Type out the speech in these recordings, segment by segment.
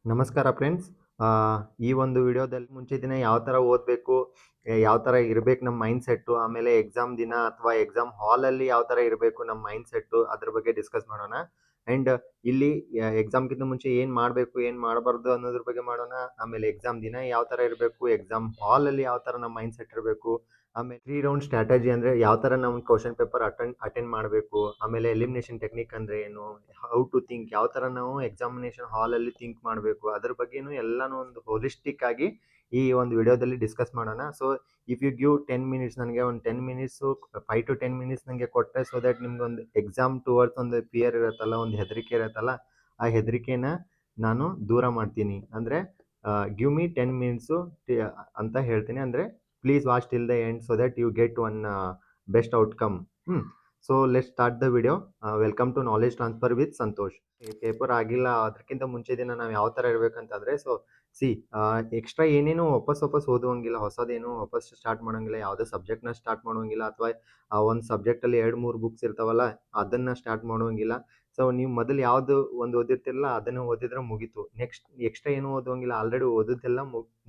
ನಮಸ್ಕಾರ ಫ್ರೆಂಡ್ಸ್. ಈ ಒಂದು ವಿಡಿಯೋದಲ್ಲಿ ಮುಂಚೆ ದಿನ ಯಾವ ಥರ ಓದಬೇಕು, ಯಾವ ಥರ ಇರಬೇಕು ನಮ್ಮ ಮೈಂಡ್ ಸೆಟ್ಟು, ಆಮೇಲೆ ಎಕ್ಸಾಮ್ ದಿನ ಅಥವಾ ಎಕ್ಸಾಮ್ ಹಾಲಲ್ಲಿ ಯಾವ ಥರ ಇರಬೇಕು ನಮ್ಮ ಮೈಂಡ್ ಸೆಟ್ಟು, ಅದ್ರ ಬಗ್ಗೆ ಡಿಸ್ಕಸ್ ಮಾಡೋಣ. ಆ್ಯಂಡ್ ಇಲ್ಲಿ ಎಕ್ಸಾಮ್ಗಿಂತ ಮುಂಚೆ ಏನು ಮಾಡಬೇಕು, ಏನು ಮಾಡಬಾರ್ದು ಅನ್ನೋದ್ರ ಬಗ್ಗೆ ಮಾಡೋಣ. ಆಮೇಲೆ ಎಕ್ಸಾಮ್ ದಿನ ಯಾವ ಥರ ಇರಬೇಕು, ಎಕ್ಸಾಮ್ ಹಾಲಲ್ಲಿ ಯಾವ ಥರ ನಮ್ಮ ಮೈಂಡ್ ಸೆಟ್ ಇರಬೇಕು, ಆಮೇಲೆ 3 ರೌಂಡ್ ಸ್ಟ್ರಾಟಜಿ ಅಂದರೆ ಯಾವ ಥರ ನಾವು ಕ್ವಶನ್ ಪೇಪರ್ ಅಟೆಂಡ್ ಮಾಡಬೇಕು, ಆಮೇಲೆ ಎಲಿಮಿನೇಷನ್ ಟೆಕ್ನಿಕ್ ಅಂದರೆ ಏನು, ಹೌ ಟು ಥಿಂಕ್, ಯಾವ ಥರ ನಾವು ಎಕ್ಸಾಮಿನೇಷನ್ ಹಾಲಲ್ಲಿ ಥಿಂಕ್ ಮಾಡಬೇಕು, ಅದ್ರ ಬಗ್ಗೆನೂ ಎಲ್ಲನೂ ಒಂದು ಹೋಲಿಸ್ಟಿಕ್ ಆಗಿ ಈ ಒಂದು ವಿಡಿಯೋದಲ್ಲಿ ಡಿಸ್ಕಸ್ ಮಾಡೋಣ. So if you give 10 minutes, ನನಗೆ ಒಂದು 10 ಮಿನಿಟ್ಸು 5 to 10 ಮಿನಿಟ್ಸ್ ನನಗೆ ಕೊಟ್ಟರೆ, ಸೊ ದ್ಯಾಟ್ ನಿಮ್ಗೆ ಒಂದು ಎಕ್ಸಾಮ್ ಟುವರ್ಡ್ಸ್ ಒಂದು ಫಿಯರ್ ಇರುತ್ತಲ್ಲ, ಒಂದು ಹೆದರಿಕೆ ಇರುತ್ತಲ್ಲ, ಆ ಹೆದರಿಕೆನ ನಾನು ದೂರ ಮಾಡ್ತೀನಿ. ಅಂದರೆ ಗಿವ್ ಮೀ 10 ಮಿನಿಟ್ಸು ಅಂತ ಹೇಳ್ತೀನಿ. ಅಂದರೆ please watch till the end so that you get one best outcome. So let's start the video. Welcome to knowledge transfer with Santosh. Paper ಆಗಿಲ್ಲ ಅದಕ್ಕಿಂತ ಮುಂಚೆ ದಿನ ನಾವು ಯಾವ ಥರ ಇರಬೇಕಂತಂದರೆ, ಸೊ ಎಕ್ಸ್ಟ್ರಾ ಏನೇನು ವಾಪಸ್ ಓದುವಂಗಿಲ್ಲ, ಹೊಸದೇನು ವಾಪಸ್ ಸ್ಟಾರ್ಟ್ ಮಾಡೋಂಗಿಲ್ಲ, ಯಾವುದೇ ಸಬ್ಜೆಕ್ಟ್ನ ಸ್ಟಾರ್ಟ್ ಮಾಡೋಂಗಿಲ್ಲ, ಅಥವಾ ಒಂದು ಸಬ್ಜೆಕ್ಟಲ್ಲಿ 2-3 ಬುಕ್ಸ್ ಇರ್ತಾವಲ್ಲ ಅದನ್ನು ಸ್ಟಾರ್ಟ್ ಮಾಡೋಂಗಿಲ್ಲ. ಸೊ ನೀವು ಮೊದಲು ಯಾವುದು ಒಂದು ಓದಿರ್ತಿರಲ್ಲ ಅದನ್ನು ಓದಿದ್ರೆ ಮುಗೀತು. ನೆಕ್ಸ್ಟ್ ಎಕ್ಸ್ಟ್ರಾ ಏನೂ ಓದುವಂಗಿಲ್ಲ, ಆಲ್ರೆಡಿ ಓದಿದ್ದೆಲ್ಲ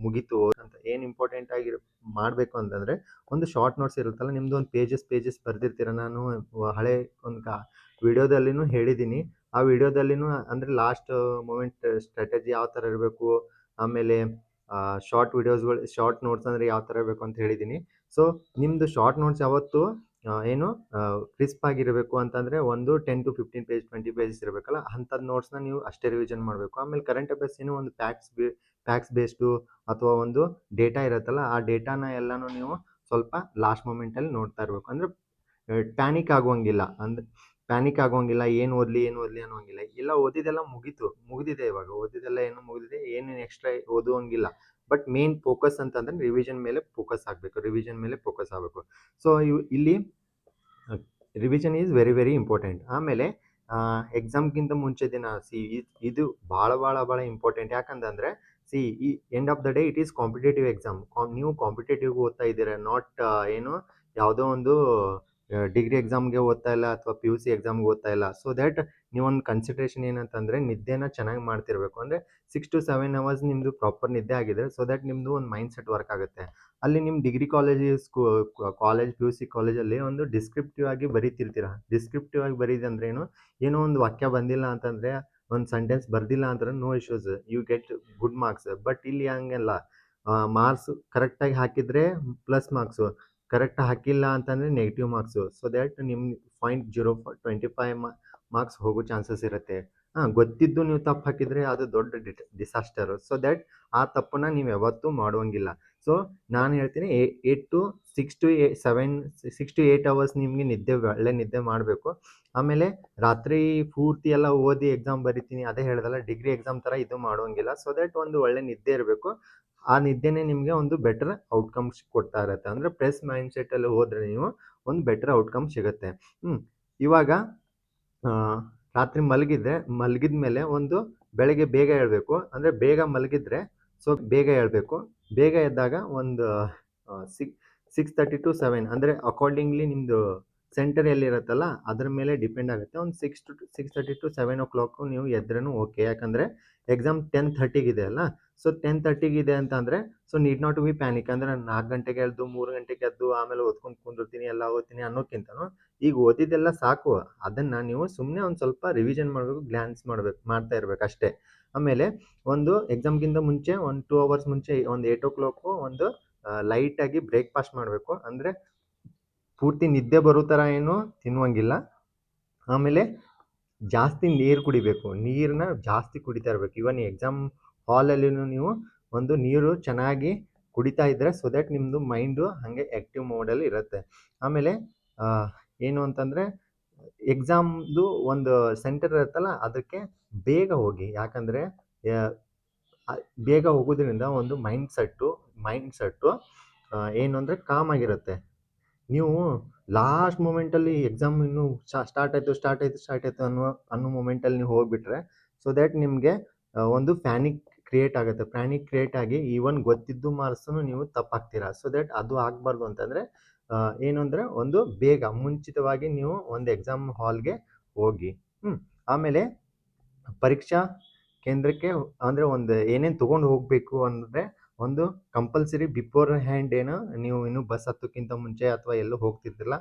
ಮುಗೀತು ಅಂತ. ಏನು ಇಂಪಾರ್ಟೆಂಟ್ ಆಗಿ ಮಾಡಬೇಕು ಅಂತಂದರೆ, ಒಂದು ಶಾರ್ಟ್ ನೋಟ್ಸ್ ಇರುತ್ತಲ್ಲ, ನಿಮ್ಮದು ಒಂದು ಪೇಜಸ್ ಬರೆದಿರ್ತೀರ. ನಾನು ಹಳೆ ಒಂದು ವಿಡಿಯೋದಲ್ಲಿನೂ ಹೇಳಿದ್ದೀನಿ. ಆ ವಿಡಿಯೋದಲ್ಲಿನೂ ಅಂದರೆ ಲಾಸ್ಟ್ ಮೂಮೆಂಟ್ ಸ್ಟ್ರಾಟಜಿ ಯಾವ ಥರ ಇರಬೇಕು, ಆಮೇಲೆ ಶಾರ್ಟ್ ವಿಡಿಯೋಸ್ಗಳು, ಶಾರ್ಟ್ ನೋಟ್ಸ್ ಅಂದರೆ ಯಾವ ಥರ ಇರಬೇಕು ಅಂತ ಹೇಳಿದ್ದೀನಿ. ಸೊ ನಿಮ್ಮದು ಶಾರ್ಟ್ ನೋಟ್ಸ್ ಯಾವತ್ತು ಏನು ಕ್ರಿಸ್ಪ್ ಆಗಿರಬೇಕು ಅಂತಂದರೆ, ಒಂದು 10 to 15 ಪೇಜ್ 20 ಪೇಜಸ್ ಇರಬೇಕಲ್ಲ, ಅಂಥದ್ದು ನೋಟ್ಸ್ನ ನೀವು ಅಷ್ಟೇ ರಿವಿಷನ್ ಮಾಡಬೇಕು. ಆಮೇಲೆ ಕರೆಂಟ್ ಅಫೇರ್ಸ್ ಏನೋ ಒಂದು ಫ್ಯಾಕ್ಟ್ಸ್ ಬೇಸ್ಡು ಅಥವಾ ಒಂದು ಡೇಟಾ ಇರುತ್ತಲ್ಲ, ಆ ಡೇಟಾನ ಎಲ್ಲನೂ ನೀವು ಸ್ವಲ್ಪ ಲಾಸ್ಟ್ ಮೂಮೆಂಟಲ್ಲಿ ನೋಡ್ತಾ ಇರಬೇಕು. ಅಂದರೆ ಪ್ಯಾನಿಕ್ ಆಗುವಂಗಿಲ್ಲ, ಏನು ಓದಲಿ ಅನ್ನೋಂಗಿಲ್ಲ. ಎಲ್ಲ ಓದಿದೆಲ್ಲ ಮುಗಿದಿದೆ, ಇವಾಗ ಓದಿದೆಲ್ಲ ಏನು ಮುಗಿದಿದೆ, ಏನೇನು ಎಕ್ಸ್ಟ್ರಾ ಓದುವಂಗಿಲ್ಲ. ಬಟ್ ಮೇನ್ ಫೋಕಸ್ ಅಂತಂದರೆ ರಿವಿಷನ್ ಮೇಲೆ ಫೋಕಸ್ ಆಗಬೇಕು. ಸೊ ಇಲ್ಲಿ revision is very very important. ಆಮೇಲೆ ಎಕ್ಸಾಮ್ಗಿಂತ ಮುಂಚೆ ದಿನ ಇದು ಭಾಳ ಇಂಪಾರ್ಟೆಂಟ್. ಯಾಕಂತಂದರೆ ಈ end of the day it is competitive exam. ನೀವು ಕಾಂಪಿಟೇಟಿವ್ ಓದ್ತಾ ಇದ್ದೀರಾ, ನಾಟ್ ಏನು ಯಾವುದೋ ಒಂದು ಡಿಗ್ರಿ ಎಕ್ಸಾಮ್ಗೆ ಓದ್ತಾ ಇಲ್ಲ ಅಥವಾ PUC ಎಕ್ಸಾಮ್ಗೆ ಓದ್ತಾ ಇಲ್ಲ. ಸೊ ದ್ಯಾಟ್ ನೀವೊಂದು ಕನ್ಸಿಡ್ರೇಷನ್ ಏನಂತಂದರೆ, ನಿದ್ದೆನ ಚೆನ್ನಾಗಿ ಮಾಡ್ತಿರ್ಬೇಕು. ಅಂದರೆ 6 to 7 hours ನಿಮ್ಮದು ಪ್ರಾಪರ್ ನಿದ್ದೆ ಆಗಿದೆ, ಸೊ ದ್ಯಾಟ್ ನಿಮ್ಮದು ಒಂದು ಮೈಂಡ್ ಸೆಟ್ ವರ್ಕ್ ಆಗುತ್ತೆ. ಅಲ್ಲಿ ನಿಮ್ಮ ಡಿಗ್ರಿ ಕಾಲೇಜ್ PUC ಕಾಲೇಜಲ್ಲಿ ಒಂದು ಡಿಸ್ಕ್ರಿಪ್ಟಿವ್ ಆಗಿ ಬರೀತಿರ್ತೀರ. ಡಿಸ್ಕ್ರಿಪ್ಟಿವ್ ಆಗಿ ಬರೀದಂದ್ರೆ ಏನೋ ಒಂದು ವಾಕ್ಯ ಬಂದಿಲ್ಲ ಅಂತಂದರೆ, ಒಂದು ಸೆಂಟೆನ್ಸ್ ಬರ್ದಿಲ್ಲ ಅಂತಂದ್ರೆ no issues, you get good marks. But ಇಲ್ಲಿ ಹಂಗಲ್ಲ, ಮಾರ್ಕ್ಸ್ ಕರೆಕ್ಟಾಗಿ ಹಾಕಿದರೆ ಪ್ಲಸ್ ಮಾರ್ಕ್ಸು, ಕರೆಕ್ಟ್ ಹಾಕಿಲ್ಲ ಅಂತಂದರೆ ನೆಗೆಟಿವ್ ಮಾರ್ಕ್ಸು. ಸೊ ದ್ಯಾಟ್ ನಿಮ್ಮ 0.25 ಮಾರ್ಕ್ಸ್ ಹೋಗೋ ಚಾನ್ಸಸ್ ಇರುತ್ತೆ. ಗೊತ್ತಿದ್ದು ನೀವು ತಪ್ಪು ಹಾಕಿದರೆ ಅದು ದೊಡ್ಡ ಡಿಸಾಸ್ಟರು. ಸೊ ದ್ಯಾಟ್ ಆ ತಪ್ಪನ್ನ ನೀವು ಯಾವತ್ತೂ ಮಾಡುವಂಗಿಲ್ಲ. ಸೊ ನಾನು ಹೇಳ್ತೀನಿ 6 to 8 hours ನಿಮಗೆ ಒಳ್ಳೆ ನಿದ್ದೆ ಮಾಡಬೇಕು. ಆಮೇಲೆ ರಾತ್ರಿ ಪೂರ್ತಿ ಎಲ್ಲ ಓದಿ ಎಕ್ಸಾಮ್ ಬರಿತೀನಿ ಅದೇ ಹೇಳ್ದಲ್ಲ, ಡಿಗ್ರಿ ಎಕ್ಸಾಮ್ ಥರ ಇದು ಮಾಡುವಂಗಿಲ್ಲ. ಸೊ ದ್ಯಾಟ್ ಒಂದು ಒಳ್ಳೆ ನಿದ್ದೆ ಇರಬೇಕು. ಆ ನಿದ್ದೆನೇ ನಿಮಗೆ ಒಂದು ಬೆಟರ್ ಔಟ್ಕಮ್ಸ್ ಕೊಡ್ತಾ ಇರುತ್ತೆ. ಅಂದರೆ ಪ್ರೆಸ್ ಮೈಂಡ್ ಸೆಟ್ಟಲ್ಲಿ ಹೋದರೆ ನೀವು ಒಂದು ಬೆಟರ್ ಔಟ್ಕಮ್ ಸಿಗುತ್ತೆ. ಇವಾಗ ರಾತ್ರಿ ಮಲಗಿದ ಮೇಲೆ ಒಂದು ಬೆಳಗ್ಗೆ ಬೇಗ ಏಳಬೇಕು. ಅಂದರೆ ಬೇಗ ಮಲಗಿದ್ರೆ ಸೊ ಬೇಗ ಏಳಬೇಕು. ಬೇಗ ಎದ್ದಾಗ ಒಂದು 6:30 to 7, ಅಂದರೆ ಅಕಾರ್ಡಿಂಗ್ಲಿ ನಿಮ್ಮದು ಸೆಂಟರ್ ಎಲ್ಲಿರುತ್ತಲ್ಲ ಅದ್ರ ಮೇಲೆ ಡಿಪೆಂಡ್ ಆಗುತ್ತೆ. ಒಂದು 6:30 to 7 o'clock ನೀವು ಎದ್ರೂ ಓಕೆ. ಯಾಕಂದರೆ ಎಕ್ಸಾಮ್ 10:30 ಅಲ್ಲ. ಸೊ 10:30 ಅಂತಂದರೆ so need not to be panic. ಅಂದರೆ ನಾನು 4 ಗಂಟೆಗೆ ಎದ್ದು 3 ಗಂಟೆಗೆ ಎದ್ದು ಆಮೇಲೆ ಓದ್ಕೊಂಡು ಕುಂದಿರ್ತೀನಿ, ಎಲ್ಲ ಓದ್ತೀನಿ ಅನ್ನೋಕ್ಕಿಂತನೂ ಈಗ ಓದಿದ್ದೆಲ್ಲ ಸಾಕು, ಅದನ್ನು ನೀವು ಸುಮ್ಮನೆ ಒಂದು ಸ್ವಲ್ಪ ರಿವಿಷನ್ ಮಾಡಬೇಕು, ಮಾಡ್ತಾ ಇರಬೇಕು ಅಷ್ಟೇ. ಆಮೇಲೆ ಒಂದು ಎಕ್ಸಾಮ್ಗಿಂತ ಮುಂಚೆ ಒಂದು 2 hours ಮುಂಚೆ ಒಂದು 8 o'clock ಒಂದು ಲೈಟಾಗಿ ಬ್ರೇಕ್ಫಾಸ್ಟ್ ಮಾಡಬೇಕು. ಅಂದರೆ ಪೂರ್ತಿ ನಿದ್ದೆ ಬರೋ ಥರ ಏನು ತಿನ್ನುವಂಗಿಲ್ಲ. ಆಮೇಲೆ ಜಾಸ್ತಿ ನೀರು ಕುಡಿಬೇಕು, ನೀರನ್ನ ಜಾಸ್ತಿ ಕುಡಿತಾ ಇರಬೇಕು. ಇವನ್ ಎಕ್ಸಾಮ್ ಹಾಲಲ್ಲಿನೂ ನೀವು ಒಂದು ನೀರು ಚೆನ್ನಾಗಿ ಕುಡಿತಾ ಇದ್ದರೆ ಸೊ ದ್ಯಾಟ್ ನಿಮ್ಮದು ಮೈಂಡು ಹಾಗೆ ಆ್ಯಕ್ಟಿವ್ ಮೋಡಲ್ಲಿ ಇರುತ್ತೆ. ಆಮೇಲೆ ಏನು ಅಂತಂದರೆ ಎಕ್ಸಾಮ್ದು ಒಂದು ಸೆಂಟರ್ ಇರುತ್ತಲ್ಲ ಅದಕ್ಕೆ ಬೇಗ ಹೋಗಿ. ಯಾಕಂದರೆ ಬೇಗ ಹೋಗೋದ್ರಿಂದ ಒಂದು ಮೈಂಡ್ ಸೆಟ್ಟು ಏನು ಅಂದರೆ ಕಾಮ್ ಆಗಿರುತ್ತೆ. ನೀವು ಲಾಸ್ಟ್ ಮೂಮೆಂಟಲ್ಲಿ ಎಕ್ಸಾಮ್ ಇನ್ನೂ ಸ್ಟಾರ್ಟ್ ಆಯಿತು ಅನ್ನೋ ಮೂಮೆಂಟಲ್ಲಿ ನೀವು ಹೋಗಿಬಿಟ್ರೆ ಸೊ ದ್ಯಾಟ್ ನಿಮಗೆ ಒಂದು ಪ್ಯಾನಿಕ್ ಕ್ರಿಯೇಟ್ ಆಗಿ ಈವನ್ ಗೊತ್ತಿದ್ದು ಮಾರ್ಕ್ಸನ್ನು ನೀವು ತಪ್ಪಾಗ್ತೀರಾ. ಸೊ ದ್ಯಾಟ್ ಅದು ಆಗಬಾರ್ದು ಅಂತಂದರೆ ಏನು ಅಂದರೆ ಒಂದು ಬೇಗ ಮುಂಚಿತವಾಗಿ ನೀವು ಒಂದು ಎಕ್ಸಾಮ್ ಹಾಲ್ಗೆ ಹೋಗಿ. ಆಮೇಲೆ ಪರೀಕ್ಷಾ ಕೇಂದ್ರಕ್ಕೆ ಅಂದರೆ ಒಂದು ಏನೇನು ತೊಗೊಂಡು ಹೋಗಬೇಕು ಅಂದರೆ ಒಂದು ಕಂಪಲ್ಸರಿ ಬಿಫೋರ್ ಹ್ಯಾಂಡ್ ಏನು ನೀವು ಇನ್ನೂ ಬಸ್ ಹತ್ತೋಕ್ಕಿಂತ ಮುಂಚೆ ಅಥವಾ ಎಲ್ಲೂ ಹೋಗ್ತಿದ್ದಿಲ್ಲ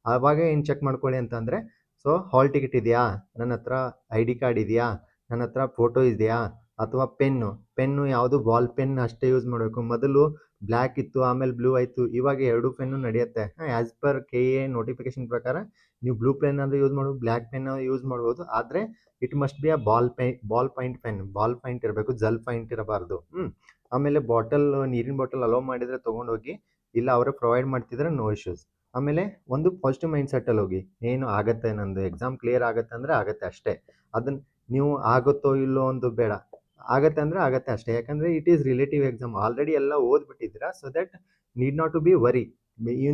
ಆವಾಗ ಏನು ಚೆಕ್ ಮಾಡ್ಕೊಳ್ಳಿ ಅಂತಂದರೆ ಸೊ ಹಾಲ್ ಟಿಕೆಟ್ ಇದೆಯಾ, ನನ್ನ ಹತ್ರ ID ಕಾರ್ಡ್ ಇದೆಯಾ, ನನ್ನ ಹತ್ರ ಫೋಟೋ ಇದೆಯಾ, ಅಥವಾ ಪೆನ್ನು ಯಾವುದು ಬಾಲ್ ಪೆನ್ ಅಷ್ಟೇ ಯೂಸ್ ಮಾಡಬೇಕು. ಮೊದಲು ಬ್ಲ್ಯಾಕ್ ಇತ್ತು, ಆಮೇಲೆ ಬ್ಲೂ ಆಯಿತು, ಇವಾಗ 2 ಪೆನ್ನು ನಡೆಯುತ್ತೆ. ಆ್ಯಸ್ ಪರ್ KA ನೋಟಿಫಿಕೇಶನ್ ಪ್ರಕಾರ ನೀವು ಬ್ಲೂ ಪೆನ್ ಆದರೂ ಯೂಸ್ ಮಾಡ್ಬೋದು, ಬ್ಲ್ಯಾಕ್ ಪೆನ್ ಯೂಸ್ ಮಾಡ್ಬೋದು. ಆದರೆ it must be a ball point pen, ball point ಇರಬೇಕು, ಜಲ್ ಪಾಯಿಂಟ್ ಇರಬಾರ್ದು. ಆಮೇಲೆ ನೀರಿನ ಬಾಟಲ್ ಅಲೋ ಮಾಡಿದರೆ ತೊಗೊಂಡೋಗಿ, ಇಲ್ಲ ಅವರೇ ಪ್ರೊವೈಡ್ ಮಾಡ್ತಿದ್ರೆ ನೋ ಇಶ್ಯೂಸ್. ಆಮೇಲೆ ಒಂದು ಪಾಸಿಟಿವ್ ಮೈಂಡ್ ಸೆಟ್ಟಲ್ಲಿ ಹೋಗಿ, ಏನು ಆಗುತ್ತೆ, ನಂದು ಎಕ್ಸಾಮ್ ಕ್ಲಿಯರ್ ಆಗುತ್ತೆ ಅಂದರೆ ಆಗುತ್ತೆ ಅಷ್ಟೇ. ಅದನ್ನು ನೀವು ಆಗುತ್ತೋ ಇಲ್ಲೋ ಒಂದು ಬೇಡ, ಆಗತ್ತೆ ಅಂದರೆ ಆಗತ್ತೆ ಅಷ್ಟೇ. ಯಾಕಂದರೆ it is relative exam, already ಎಲ್ಲ ಓದ್ಬಿಟ್ಟಿದ್ದೀರಾ. So that need not to be worry.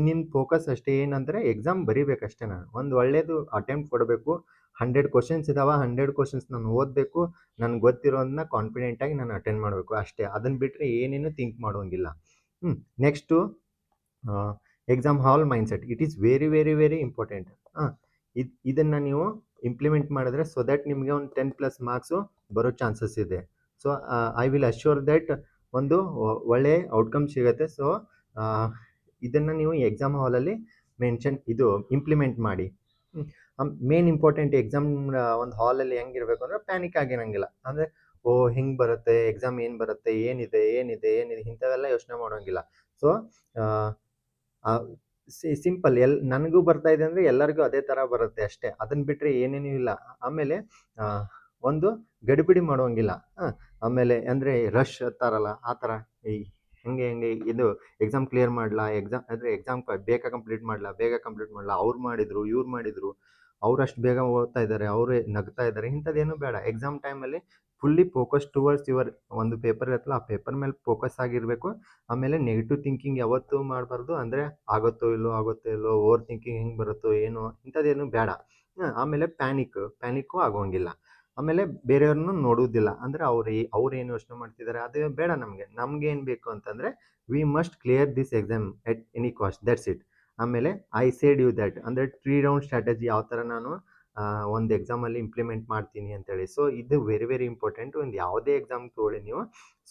ನಿನ್ನ ಫೋಕಸ್ ಅಷ್ಟೇ ಏನಂದರೆ ಎಕ್ಸಾಮ್ ಬರೀಬೇಕಷ್ಟೇ. ನಾನು ಒಂದು ಒಳ್ಳೆಯದು ಅಟೆಂಪ್ಟ್ ಕೊಡಬೇಕು. 100 ಕ್ವಶನ್ಸ್ ಇದಾವೆ, 100 ಕ್ವಶನ್ಸ್ ನಾನು ಓದಬೇಕು, ನನಗೆ ಗೊತ್ತಿರೋದನ್ನ ಕಾನ್ಫಿಡೆಂಟಾಗಿ ನಾನು ಅಟೆಂಡ್ ಮಾಡಬೇಕು ಅಷ್ಟೇ. ಅದನ್ನು ಬಿಟ್ಟರೆ ಏನೇನು ಥಿಂಕ್ ಮಾಡೋಂಗಿಲ್ಲ. Next exam hall mindset. It is very very very important. ಇದನ್ನು ನೀವು ಇಂಪ್ಲಿಮೆಂಟ್ ಮಾಡಿದ್ರೆ ಸೊ ದ್ಯಾಟ್ ನಿಮಗೆ ಒಂದು 10+ ಮಾರ್ಕ್ಸು ಬರೋ ಚಾನ್ಸಸ್ ಇದೆ. So I will assure that ಒಂದು ಒಳ್ಳೆಯ ಔಟ್ಕಮ್ ಸಿಗುತ್ತೆ. ಸೊ ಇದನ್ನು ನೀವು ಎಕ್ಸಾಮ್ ಹಾಲಲ್ಲಿ ಇಂಪ್ಲಿಮೆಂಟ್ ಮಾಡಿ. ಮೇನ್ ಇಂಪಾರ್ಟೆಂಟ್ ಎಕ್ಸಾಮ್ ಒಂದು ಹಾಲಲ್ಲಿ ಹೆಂಗಿರಬೇಕು ಅಂದರೆ ಪ್ಯಾನಿಕ್ ಆಗಿರೋಂಗಿಲ್ಲ. ಅಂದರೆ ಹಿಂಗೆ ಬರುತ್ತೆ ಎಕ್ಸಾಮ್, ಏನು ಬರುತ್ತೆ, ಏನಿದೆ ಇಂಥವೆಲ್ಲ ಯೋಚನೆ ಮಾಡೋಂಗಿಲ್ಲ. ಸೊ ಸಿಂಪಲ್, ನನಗೂ ಬರ್ತಾ ಇದೆ ಅಂದರೆ ಎಲ್ಲರಿಗೂ ಅದೇ ಥರ ಬರುತ್ತೆ ಅಷ್ಟೇ. ಅದನ್ನು ಬಿಟ್ಟರೆ ಏನೇನೂ ಇಲ್ಲ. ಆಮೇಲೆ ಒಂದು ಗಡಿಬಿಡಿ ಮಾಡೋಂಗಿಲ್ಲ. ಆಮೇಲೆ ಅಂದರೆ ರಶ್ ಅಂತಾರಲ್ಲ ಆ ಥರ, ಹೆಂಗೆ ಇದು ಎಕ್ಸಾಮ್ ಕ್ಲಿಯರ್ ಮಾಡಲಾ, ಎಕ್ಸಾಮ್ ಬೇಗ ಕಂಪ್ಲೀಟ್ ಮಾಡಲಾ, ಅವ್ರು ಮಾಡಿದರು ಇವ್ರು ಮಾಡಿದರು, ಅವರಷ್ಟು ಬೇಗ ಓದ್ತಾ ಇದ್ದಾರೆ, ಅವರೇ ನಗ್ತಾ ಇದ್ದಾರೆ, ಇಂಥದ್ದೇನು ಬೇಡ. ಎಕ್ಸಾಮ್ ಟೈಮಲ್ಲಿ ಫುಲ್ಲಿ ಫೋಕಸ್ ಟುವರ್ಡ್ಸ್ ಯುವರ್ ಒಂದು ಪೇಪರ್ ಇರುತ್ತಲ್ಲ, ಆ ಪೇಪರ್ ಮೇಲೆ ಫೋಕಸ್ ಆಗಿರಬೇಕು. ಆಮೇಲೆ ನೆಗೆಟಿವ್ ಥಿಂಕಿಂಗ್ ಯಾವತ್ತೂ ಮಾಡಬಾರ್ದು. ಅಂದರೆ ಆಗುತ್ತೋ ಇಲ್ಲೋ ಓವರ್ ಥಿಂಕಿಂಗ್ ಹೆಂಗೆ ಬರುತ್ತೋ ಏನೋ, ಇಂಥದ್ದೇನು ಬೇಡ. ಆಮೇಲೆ ಪ್ಯಾನಿಕ್ಕು ಆಗೋಂಗಿಲ್ಲ. ಆಮೇಲೆ ಬೇರೆಯವ್ರನ್ನೂ ನೋಡೋದಿಲ್ಲ. ಅಂದರೆ ಅವ್ರು ಏನು ಯೋಚನೆ ಮಾಡ್ತಿದ್ದಾರೆ ಅದು ಬೇಡ. ನಮ್ಗೆ ಏನು ಬೇಕು ಅಂತಂದರೆ we must clear this exam at any cost, that's it. ಆಮೇಲೆ ಐ ಸೇಡ್ ಯು ದ್ಯಾಟ್, ಅಂದರೆ 3 ರೌಂಡ್ ಸ್ಟ್ರಾಟಜಿ ಯಾವ ಥರ ನಾನು ಒಂದು ಎಕ್ಸಾಮಲ್ಲಿ ಇಂಪ್ಲಿಮೆಂಟ್ ಮಾಡ್ತೀನಿ ಅಂತೇಳಿ. ಸೊ ಇದು ವೆರಿ ವೆರಿ ಇಂಪಾರ್ಟೆಂಟ್. ಒಂದು ಯಾವುದೇ ಎಕ್ಸಾಮ್ ತೊಗೊಳ್ಳಿ ನೀವು,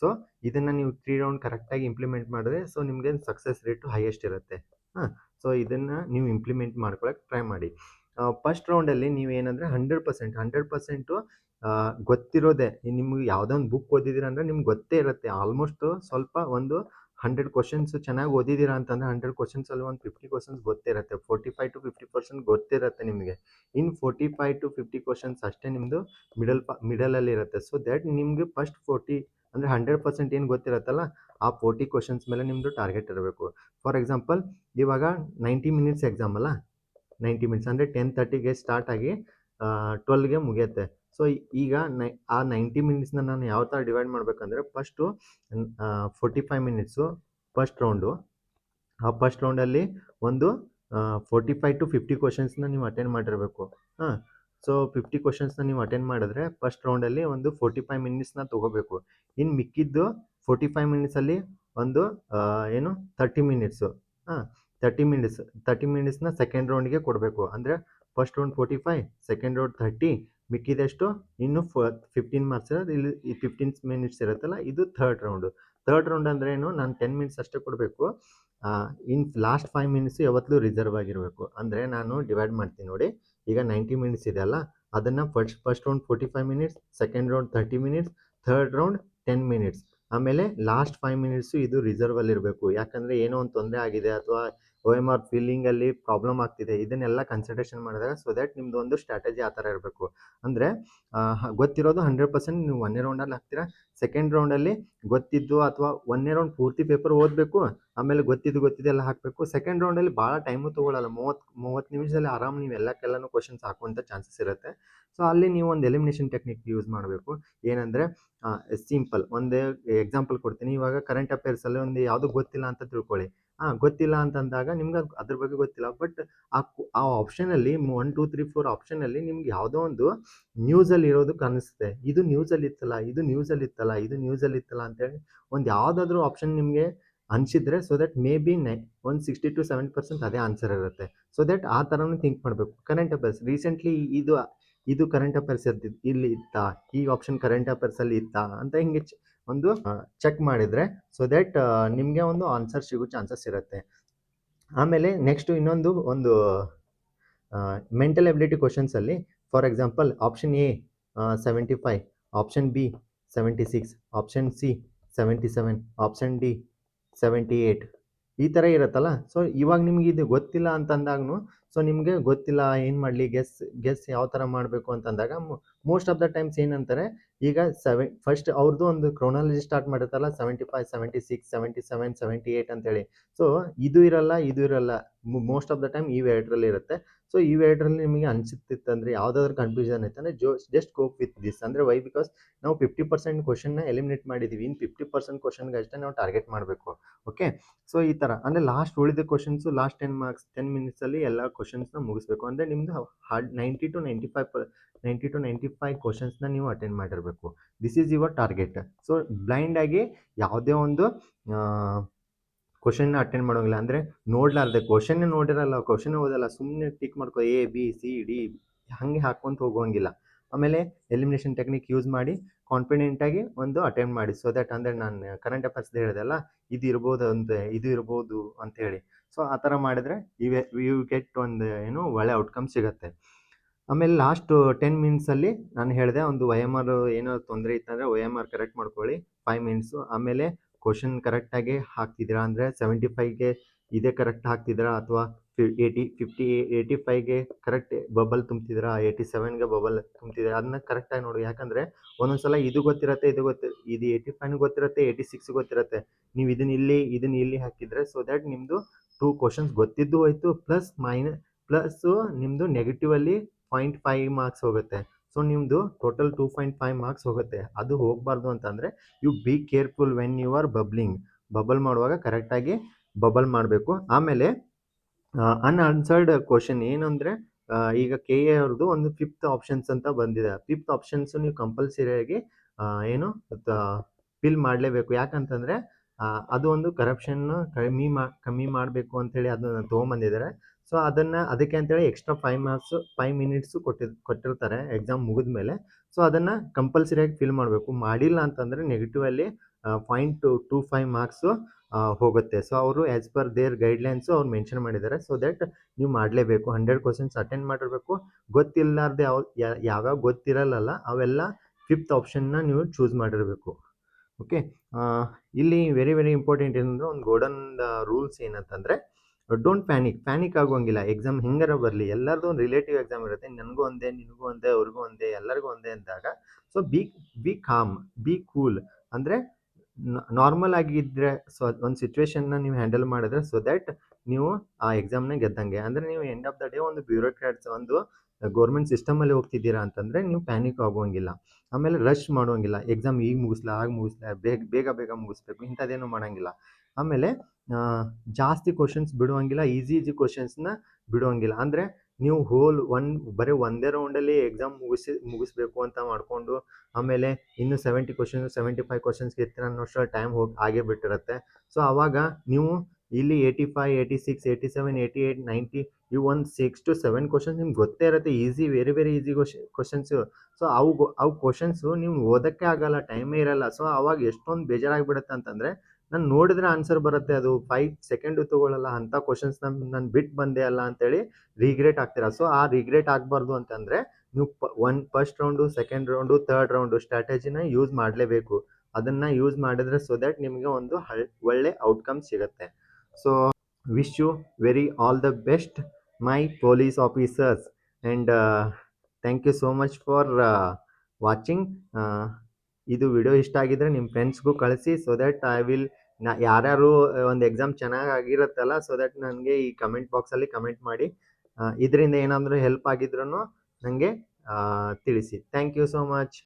ಸೊ ಇದನ್ನು ನೀವು 3 ರೌಂಡ್ ಕರೆಕ್ಟಾಗಿ ಇಂಪ್ಲಿಮೆಂಟ್ ಮಾಡಿದ್ರೆ ಸೊ ನಿಮಗೆ ಸಕ್ಸಸ್ ರೇಟು ಹೈಯೆಸ್ಟ್ ಇರುತ್ತೆ. ಸೊ ಇದನ್ನು ನೀವು ಇಂಪ್ಲಿಮೆಂಟ್ ಮಾಡ್ಕೊಳಕ್ಕೆ ಟ್ರೈ ಮಾಡಿ. ಫಸ್ಟ್ ರೌಂಡಲ್ಲಿ ನೀವೇನಂದರೆ 100% ಗೊತ್ತಿರೋದೆ. ನಿಮ್ಗೆ ಯಾವುದೋ ಒಂದು ಬುಕ್ ಓದಿದ್ದೀರ ಅಂದರೆ ನಿಮ್ಗೆ ಗೊತ್ತೇ ಇರುತ್ತೆ ಆಲ್ಮೋಸ್ಟು. ಸ್ವಲ್ಪ ಒಂದು 100 ಕ್ವಶನ್ಸ್ ಚೆನ್ನಾಗಿ ಓದಿದ್ದೀರಾ ಅಂತಂದರೆ 100 ಕ್ವಶನ್ಸಲ್ಲಿ ಒಂದು 50 ಕ್ವಶನ್ಸ್ ಗೊತ್ತಿರುತ್ತೆ. 45 to 50% ಗೊತ್ತಿರುತ್ತೆ ನಿಮಗೆ. 45 to 50 ಕ್ವಶನ್ಸ್ ಅಷ್ಟೇ ನಿಮ್ಮದು ಮಿಡಲಲ್ಲಿ ಇರುತ್ತೆ. ಸೊ ದ್ಯಾಟ್ ನಿಮಗೆ ಫಸ್ಟ್ 40 ಅಂದರೆ 100% ಏನು ಗೊತ್ತಿರುತ್ತಲ್ಲ, ಆ 40 ಕ್ವಶನ್ಸ್ ಮೇಲೆ ನಿಮ್ಮದು ಟಾರ್ಗೆಟ್ ಇರಬೇಕು. ಫಾರ್ ಎಕ್ಸಾಂಪಲ್, ಇವಾಗ 90 ಮಿನಿಟ್ಸ್ ಎಕ್ಸಾಮ್ ಅಲ್ಲ, 90 ಮಿನಿಟ್ಸ್ ಅಂದರೆ 10:30ಗೆ ಸ್ಟಾರ್ಟ್ ಆಗಿ 12ಗೆ ಮುಗಿಯುತ್ತೆ. ಸೊ ಈಗ ಆ 90 ಮಿನಿಟ್ಸ್ನ ನಾನು ಯಾವ ಥರ ಡಿವೈಡ್ ಮಾಡಬೇಕಂದ್ರೆ, ಫಸ್ಟು 45 ಮಿನಿಟ್ಸು ಫಸ್ಟ್ ರೌಂಡು. ಆ ಫಸ್ಟ್ ರೌಂಡಲ್ಲಿ ಒಂದು 45 to 50 ಕ್ವಶನ್ಸ್ನ ನೀವು ಅಟೆಂಡ್ ಮಾಡಿರಬೇಕು. ಸೊ 50 ಕ್ವಶನ್ಸ್ನ ನೀವು ಅಟೆಂಡ್ ಮಾಡಿದ್ರೆ ಫಸ್ಟ್ ರೌಂಡಲ್ಲಿ ಒಂದು 45 ಮಿನಿಟ್ಸ್ನ ತೊಗೋಬೇಕು. ಇನ್ನು ಮಿಕ್ಕಿದ್ದು 45 ಮಿನಿಟ್ಸಲ್ಲಿ ಒಂದು 30 ಮಿನಿಟ್ಸು 30 ಮಿನಿಟ್ಸ್ನ ಸೆಕೆಂಡ್ ರೌಂಡ್ಗೆ ಕೊಡಬೇಕು. ಅಂದರೆ ಫಸ್ಟ್ ರೌಂಡ್ 45, ಸೆಕೆಂಡ್ ರೌಂಡ್ 30, ಮಿಕ್ಕಿದಷ್ಟು ಇನ್ನು 15 ಮಾರ್ಕ್ಸ್ ಇರೋದು. ಇಲ್ಲಿ 15 ಮಿನಿಟ್ಸ್ ಇರುತ್ತಲ್ಲ, ಇದು ಥರ್ಡ್ ರೌಂಡ್ ಅಂದರೆ ಏನು, ನಾನು 10 ಮಿನಿಟ್ಸ್ ಅಷ್ಟೇ ಕೊಡಬೇಕು. ಇನ್ ಲಾಸ್ಟ್ 5 ಮಿನಿಟ್ಸ್ ಯಾವತ್ತೂ ರಿಸರ್ವ್ ಆಗಿರಬೇಕು. ಅಂದರೆ ನಾನು ಡಿವೈಡ್ ಮಾಡ್ತೀನಿ ನೋಡಿ. ಈಗ 90 ಮಿನಿಟ್ಸ್ ಇದೆ ಅಲ್ಲ, ಅದನ್ನು first round 45 minutes, second round 30 minutes, third round 10 minutes, ಆಮೇಲೆ ಲಾಸ್ಟ್ 5 ಮಿನಿಟ್ಸು ಇದು ರಿಸರ್ವಲ್ಲಿ ಇರಬೇಕು. ಯಾಕಂದರೆ ಏನೋ ಒಂದು ತೊಂದರೆ ಆಗಿದೆ ಅಥವಾ OMR ಫೀಲಿಂಗಲ್ಲಿ ಪ್ರಾಬ್ಲಮ್ ಆಗ್ತಿದೆ, ಇದನ್ನೆಲ್ಲ ಕನ್ಸಿಡರೇಷನ್ ಮಾಡಿದಾಗ ಸೊ ದ್ಯಾಟ್ ನಿಮ್ಮದು ಒಂದು ಸ್ಟ್ರಾಟಜಿ ಆ ಥರ ಇರಬೇಕು. ಅಂದರೆ ಗೊತ್ತಿರೋದು 100% ನೀವು 1ನೇ ರೌಂಡಲ್ಲಿ ಹಾಕ್ತೀರಾ. ಸೆಕೆಂಡ್ ರೌಂಡಲ್ಲಿ ಗೊತ್ತಿದ್ದು ಅಥವಾ 1ನೇ ರೌಂಡ್ ಪೂರ್ತಿ ಪೇಪರ್ ಓದಬೇಕು, ಆಮೇಲೆ ಗೊತ್ತಿದ್ದೆಲ್ಲ ಹಾಕಬೇಕು. ಸೆಕೆಂಡ್ ರೌಂಡಲ್ಲಿ ಭಾಳ ಟೈಮು ತೊಗೊಳ್ಳಲ್ಲ, 30 ನಿಮಿಷದಲ್ಲಿ ಆರಾಮ್ ನೀವು ಎಲ್ಲಕ್ಕೆಲ್ಲನೂ ಕ್ವಶನ್ಸ್ ಹಾಕುವಂಥ ಚಾನ್ಸಸ್ ಇರುತ್ತೆ. ಸೊ ಅಲ್ಲಿ ನೀವು ಒಂದು ಎಲಿಮಿನೇಷನ್ ಟೆಕ್ನಿಕ್ ಯೂಸ್ ಮಾಡಬೇಕು. ಏನಂದರೆ ಸಿಂಪಲ್ ಒಂದು ಎಕ್ಸಾಂಪಲ್ ಕೊಡ್ತೀನಿ. ಇವಾಗ ಕರೆಂಟ್ ಅಫೇರ್ಸಲ್ಲಿ ಒಂದು ಯಾವುದೂ ಗೊತ್ತಿಲ್ಲ ಅಂತ ತಿಳ್ಕೊಳ್ಳಿ. ಗೊತ್ತಿಲ್ಲ ಅಂತಂದಾಗ ನಿಮ್ಗೆ ಅದ್ರ ಬಗ್ಗೆ ಗೊತ್ತಿಲ್ಲ, ಬಟ್ ಆ ಆಪ್ಷನಲ್ಲಿ 1, 2, 3, 4 ಆಪ್ಷನಲ್ಲಿ ನಿಮ್ಗೆ ಯಾವುದೋ ಒಂದು ನ್ಯೂಸಲ್ಲಿ ಇರೋದು ಕಾಣಿಸುತ್ತೆ. ಇದು ನ್ಯೂಸಲ್ಲಿ ಇತ್ತಲ್ಲ ಅಂತೇಳಿ ಒಂದು ಯಾವುದಾದ್ರೂ ಆಪ್ಷನ್ ನಿಮಗೆ ಅನಿಸಿದ್ರೆ ಸೊ ದಟ್ ಮೇ ಬಿ ಒಂದು 60 to 70% ಅದೇ ಆನ್ಸರ್ ಇರುತ್ತೆ. ಸೊ ದಟ್ ಆ ಥರನೂ ಥಿಂಕ್ ಮಾಡಬೇಕು. ಕರೆಂಟ್ ಅಫೇರ್ಸ್ ರೀಸೆಂಟ್ಲಿ ಇದು ಇದು ಕರೆಂಟ್ ಅಫೇರ್ಸ್ ಇಲ್ಲಿ ಇತ್ತಾ, ಈ ಆಪ್ಷನ್ ಕರೆಂಟ್ ಅಫೇರ್ಸ್ ಅಲ್ಲಿ ಇತ್ತಾ ಅಂತ ಹಿಂಗೆ ಒಂದು ಚೆಕ್ ಮಾಡಿದ್ರೆ ಸೊ ದಟ್ ನಿಮಗೆ ಒಂದು ಆನ್ಸರ್ ಸಿಗೋ ಚಾನ್ಸಸ್ ಇರುತ್ತೆ. ಆಮೇಲೆ ನೆಕ್ಸ್ಟ್ ಇನ್ನೊಂದು ಒಂದು ಮೆಂಟಲ್ ಎಬಿಲಿಟಿ ಕ್ವಶನ್ಸ್ ಅಲ್ಲಿ for example option A 75, option B 76, option C 77, option D 78 ಈ ಥರ ಇರುತ್ತಲ್ಲ. ಸೊ ಇವಾಗ ನಿಮ್ಗೆ ಇದು ಗೊತ್ತಿಲ್ಲ ಅಂತಂದಾಗೂ ಸೊ ನಿಮಗೆ ಗೊತ್ತಿಲ್ಲ ಏನು ಮಾಡಲಿ, ಗೆಸ್ ಯಾವ ಥರ ಮಾಡಬೇಕು ಅಂತಂದಾಗ ಮೋಸ್ಟ್ ಆಫ್ ದ ಟೈಮ್ಸ್ ಏನಂತಾರೆ, ಈಗ ಫಸ್ಟ್ ಅವ್ರದ್ದು ಒಂದು ಕ್ರೋನಾಲಜಿ ಸ್ಟಾರ್ಟ್ ಮಾಡಿರ್ತಾರಲ್ಲ 75, 76, 77, 78 ಅಂತೇಳಿ. ಸೊ ಇದು ಇರಲ್ಲ ಮೋಸ್ಟ್ ಆಫ್ ದ ಟೈಮ್ ಈ ಎರಡರಲ್ಲಿ ಇರುತ್ತೆ. ಸೊ ಈ ಎರಡರಲ್ಲಿ ನಿಮಗೆ ಅನ್ಸುತ್ತಿತ್ತಂದ್ರೆ ಯಾವುದಾದ್ರೂ ಕನ್ಫ್ಯೂಷನ್ ಇತ್ತಂದ್ರೆ ಜಸ್ಟ್ ಗೋ ವಿತ್ ದಿಸ್. ಅಂದರೆ ವೈ, ಬಿಕಾಸ್ ನಾವು 50% ಕ್ವಶನ್ನ ಎಲಿಮಿನೇಟ್ ಮಾಡಿದ್ದೀವಿ, ಇನ್ನು 50% ಕ್ವಶನ್ಗೆ ಅಷ್ಟೇ ನಾವು ಟಾರ್ಗೆಟ್ ಮಾಡಬೇಕು. ಓಕೆ, ಸೊ ಈ ಥರ ಅಂದರೆ ಲಾಸ್ಟ್ ಉಳಿದ ಕ್ವಶನ್ಸು ಲಾಸ್ಟ್ 10 ಮಾರ್ಕ್ಸ್ 10 ಮಿನಿಟ್ಸಲ್ಲಿ ಎಲ್ಲ ಕ್ವಶನ್ಸ್ನ ಮುಗಿಸ್ಬೇಕು. ಅಂದರೆ ನಿಮ್ಮದು 90 to 95 ಕ್ವಶನ್ಸ್ನ ನೀವು ಅಟೆಂಡ್ ಮಾಡಿರಬೇಕು. This is your target. So ಬ್ಲೈಂಡಾಗಿ ಯಾವುದೇ ಒಂದು ಕ್ವಶನ್ನ ಅಟೆಂಡ್ ಮಾಡೋಂಗಿಲ್ಲ. ಅಂದರೆ ನೋಡಲಾರ್ದೆ ಕ್ವಶನ್ನೇ ನೋಡಿರಲ್ಲ, ಕ್ವಶನ್ ಓದಲ್ಲ, ಸುಮ್ಮನೆ ಟಿಕ್ ಮಾಡ್ಕೊ ಎ ಬಿ ಸಿ ಡಿ ಹಾಗೆ ಹಾಕ್ಕೊಂತ ಹೋಗೋಂಗಿಲ್ಲ. ಆಮೇಲೆ ಎಲಿಮಿನೇಷನ್ ಟೆಕ್ನಿಕ್ ಯೂಸ್ ಮಾಡಿ ಕಾನ್ಫಿಡೆಂಟಾಗಿ ಒಂದು ಅಟೆಂಡ್ ಮಾಡಿ. ಸೊ ದಟ್ ಅಂದರೆ ನಾನು ಕರೆಂಟ್ ಅಫೇರ್ಸ್ ಹೇಳಿದೆಲ್ಲ ಇದು ಇರ್ಬೋದು ಅಂತ ಹೇಳಿ. ಸೊ ಆ ಥರ ಮಾಡಿದರೆ ಯು ಗೆಟ್ ಒಂದು ಒಳ್ಳೆ ಔಟ್ಕಮ್ ಸಿಗುತ್ತೆ. ಆಮೇಲೆ ಲಾಸ್ಟ್ 10 ಮಿನಿಟ್ಸಲ್ಲಿ ನಾನು ಹೇಳಿದೆ ಒಂದು OMR ಏನಾದ್ರು ತೊಂದರೆ ಇತ್ತಂದರೆ OMR ಕರೆಕ್ಟ್ ಮಾಡ್ಕೊಳ್ಳಿ 5 ಮಿನಿಟ್ಸು. ಆಮೇಲೆ ಕ್ವಶನ್ ಕರೆಕ್ಟಾಗಿ ಹಾಕ್ತಿದ್ದೀರಾ ಅಂದರೆ 75ಗೆ ಇದೇ ಕರೆಕ್ಟ್ ಹಾಕ್ತಿದ್ದೀರಾ ಅಥವಾ 85ಗೆ ಕರೆಕ್ಟ್ ಬಬಲ್ ತುಂಬ್ತಿದ್ದೀರಾ, 87ಗೆ ಬಬಲ್ ತುಂಬ್ತಿದ್ದೀರಾ, ಅದನ್ನ ಕರೆಕ್ಟಾಗಿ ನೋಡಿ. ಯಾಕಂದರೆ ಒಂದೊಂದ್ಸಲ ಇದು ಗೊತ್ತಿರುತ್ತೆ, ಇದು 85 ಗೊತ್ತಿರುತ್ತೆ, 86 ಗೊತ್ತಿರುತ್ತೆ. ನೀವು ಇದನ್ನ ಇಲ್ಲಿ ಹಾಕಿದರೆ ಸೊ ದ್ಯಾಟ್ ನಿಮ್ಮದು 2 ಕ್ವಶನ್ಸ್ ಗೊತ್ತಿದ್ದು ಹೋಯ್ತು, ಪ್ಲಸ್ಸು ನಿಮ್ಮದು ನೆಗೆಟಿವಲ್ಲಿ 0.5 ಮಾರ್ಕ್ಸ್ ಹೋಗುತ್ತೆ. ಸೊ ನಿಮ್ಮದು ಟೋಟಲ್ 2.5 ಮಾರ್ಕ್ಸ್ ಹೋಗುತ್ತೆ. ಅದು ಹೋಗಬಾರ್ದು ಅಂತಂದರೆ you be careful when you are bubble ಮಾಡುವಾಗ ಕರೆಕ್ಟಾಗಿ ಬಬಲ್ ಮಾಡಬೇಕು. ಆಮೇಲೆ ಅನ್ಆನ್ಸರ್ಡ್ ಕ್ವಶನ್ ಏನಂದರೆ ಈಗ KA ಅವ್ರದ್ದು ಒಂದು 5th ಆಪ್ಷನ್ಸ್ ಅಂತ ಬಂದಿದೆ. 5th ಆಪ್ಷನ್ಸು ನೀವು ಕಂಪಲ್ಸರಿಯಾಗಿ ಫಿಲ್ ಮಾಡಲೇಬೇಕು. ಯಾಕಂತಂದರೆ ಅದು ಒಂದು ಕರಪ್ಷನ್ನು ಕಮ್ಮಿ ಮಾಡಬೇಕು ಅಂತೇಳಿ ಅದನ್ನು ತೊಗೊಂಬಂದಿದ್ದಾರೆ. ಸೊ ಅದಕ್ಕೆ ಅಂತೇಳಿ ಎಕ್ಸ್ಟ್ರಾ 5 ಮಿನಿಟ್ಸು ಕೊಟ್ಟಿರ್ತಾರೆ ಎಕ್ಸಾಮ್ ಮುಗಿದ ಮೇಲೆ. ಸೊ ಅದನ್ನು ಕಂಪಲ್ಸರಿಯಾಗಿ ಫಿಲ್ ಮಾಡಬೇಕು. ಮಾಡಿಲ್ಲ ಅಂತಂದರೆ ನೆಗೆಟಿವಲ್ಲಿ 0.25 ಮಾರ್ಕ್ಸು ಹೋಗುತ್ತೆ. ಸೊ ಅವರು ಆ್ಯಸ್ ಪರ್ ದೇರ್ ಗೈಡ್ಲೈನ್ಸು ಅವ್ರು ಮೆನ್ಷನ್ ಮಾಡಿದ್ದಾರೆ. ಸೊ ದಟ್ ನೀವು ಮಾಡಲೇಬೇಕು. 100 ಕ್ವಶನ್ಸ್ ಅಟೆಂಡ್ ಮಾಡಿರಬೇಕು. ಗೊತ್ತಿಲ್ಲಾರ್ದೆ ಯಾವ್ಯಾವ ಗೊತ್ತಿರಲ್ಲ ಅವೆಲ್ಲ 5th ಆಪ್ಷನ್ನ ನೀವು ಚೂಸ್ ಮಾಡಿರಬೇಕು. ಓಕೆ, ಇಲ್ಲಿ ವೆರಿ ವೆರಿ ಇಂಪಾರ್ಟೆಂಟ್ ಏನಂದರೆ ಒಂದು ಗೋಲ್ಡನ್ ರೂಲ್ಸ್ ಏನಂತಂದರೆ ಡೋಂಟ್ ಪ್ಯಾನಿಕ್ ಆಗೋಂಗಿಲ್ಲ. ಎಕ್ಸಾಮ್ ಹೆಂಗಾರ ಬರಲಿ, ಎಲ್ಲರದು ಒಂದು ರಿಲೇಟಿವ್ ಎಕ್ಸಾಮ್ ಇರುತ್ತೆ. ನನಗೂ ಒಂದೇ, ನಿನಗೂ ಒಂದೇ, ಅವ್ರಿಗೂ ಒಂದೇ, ಎಲ್ಲರಿಗೂ ಒಂದೇ ಅಂದಾಗ so B com, B cool. ಅಂದರೆ ನಾರ್ಮಲ್ ಆಗಿದ್ದರೆ ಸೊ ಒಂದು ಸಿಚುವೇಶನ್ನ ನೀವು ಹ್ಯಾಂಡಲ್ ಮಾಡಿದ್ರೆ ಸೊ ದ್ಯಾಟ್ ನೀವು ಆ ಎಕ್ಸಾಮ್ನ ಗೆದ್ದಂಗೆ. ಅಂದರೆ ನೀವು ಎಂಡ್ ಆಫ್ ದ ಡೇ ಒಂದು ಬ್ಯೂರೋಕ್ರಾಟ್ಸ್ ಒಂದು ಗೌರ್ಮೆಂಟ್ ಸಿಸ್ಟಮಲ್ಲಿ ಹೋಗ್ತಿದ್ದೀರಾ ಅಂತಂದರೆ ನೀವು ಪ್ಯಾನಿಕ್ ಆಗೋಂಗಿಲ್ಲ. ಆಮೇಲೆ ರಶ್ ಮಾಡೋಂಗಿಲ್ಲ, ಎಕ್ಸಾಮ್ ಈಗ ಮುಗಿಸ್ಲಾ ಬೇಗ ಮುಗಿಸ್ಬೇಕು ಇಂಥದ್ದೇನು ಮಾಡೋಂಗಿಲ್ಲ. ಆಮೇಲೆ ಜಾಸ್ತಿ ಕ್ವಶನ್ಸ್ ಬಿಡುವಂಗಿಲ್ಲ, ಈಸಿ ಕ್ವಶನ್ಸ್ನ ಬಿಡುವಂಗಿಲ್ಲ. ಅಂದರೆ ನೀವು ಬರೀ ಒಂದೇ ರೌಂಡಲ್ಲಿ ಎಕ್ಸಾಮ್ ಮುಗಿಸ್ಬೇಕು ಅಂತ ಮಾಡಿಕೊಂಡು ಆಮೇಲೆ ಇನ್ನು 70 ಕ್ವಶನ್ಸ್ 75 ಕ್ವಶನ್ಸ್ಗೆ ಇರ್ತೀರ ಅನ್ನೋಷ್ಟರಲ್ಲಿ ಟೈಮ್ ಆಗೇ ಬಿಟ್ಟಿರುತ್ತೆ. ಸೊ ಆವಾಗ ನೀವು ಇಲ್ಲಿ 85, 86, 87, 88, 90 ಇವು ಒಂದು 6 to 7 ಕ್ವಶನ್ಸ್ ನಿಮ್ಗೆ ಗೊತ್ತೇ ಇರುತ್ತೆ, very very easy questions. So ಅವು ಕ್ವಶನ್ಸು ನೀವು ಓದೋಕ್ಕೆ ಆಗಲ್ಲ, ಟೈಮೇ ಇರಲ್ಲ. ಸೊ ಆವಾಗ ಎಷ್ಟೊಂದು ಬೇಜಾರಾಗಿಬಿಡುತ್ತೆ ಅಂತಂದರೆ ನಾನು ನೋಡಿದ್ರೆ ಆನ್ಸರ್ ಬರುತ್ತೆ, ಅದು 5 ಸೆಕೆಂಡು ತೊಗೊಳ್ಳಲ್ಲ, ಅಂಥ ಕ್ವಶನ್ಸ್ ನಾನು ಬಿಟ್ಟು ಬಂದೆ ಅಲ್ಲ ಅಂತೇಳಿ ರಿಗ್ರೆಟ್ ಆಗ್ತೀರಾ. ಸೊ ಆ ರಿಗ್ರೆಟ್ ಆಗಬಾರ್ದು ಅಂತಂದರೆ ನೀವು first round, second round, third round ಸ್ಟ್ರಾಟಜಿನ ಯೂಸ್ ಮಾಡಲೇಬೇಕು. ಅದನ್ನು ಯೂಸ್ ಮಾಡಿದ್ರೆ ಸೊ ದ್ಯಾಟ್ ನಿಮಗೆ ಒಂದು ಒಳ್ಳೆ ಔಟ್ಕಮ್ ಸಿಗುತ್ತೆ. So wish you very all the best my police officers and thank you so much for watching. ಇದು ವಿಡಿಯೋ ಇಷ್ಟ ಆಗಿದ್ರೆ ನಿಮ್ಮ ಫ್ರೆಂಡ್ಸ್ಗೂ ಕಳಿಸಿ. ಸೊ ದ್ಯಾಟ್ ಯಾರ್ಯಾರು ಒಂದು ಎಕ್ಸಾಮ್ ಚೆನ್ನಾಗಿ ಆಗಿರುತ್ತಲ್ಲ ಸೊ ದ್ಯಾಟ್ ನನಗೆ ಈ ಕಮೆಂಟ್ ಬಾಕ್ಸಲ್ಲಿ ಕಮೆಂಟ್ ಮಾಡಿ. ಇದರಿಂದ ಏನಾದರೂ ಹೆಲ್ಪ್ ಆಗಿದ್ರೂ ನನಗೆ ತಿಳಿಸಿ. Thank you so much.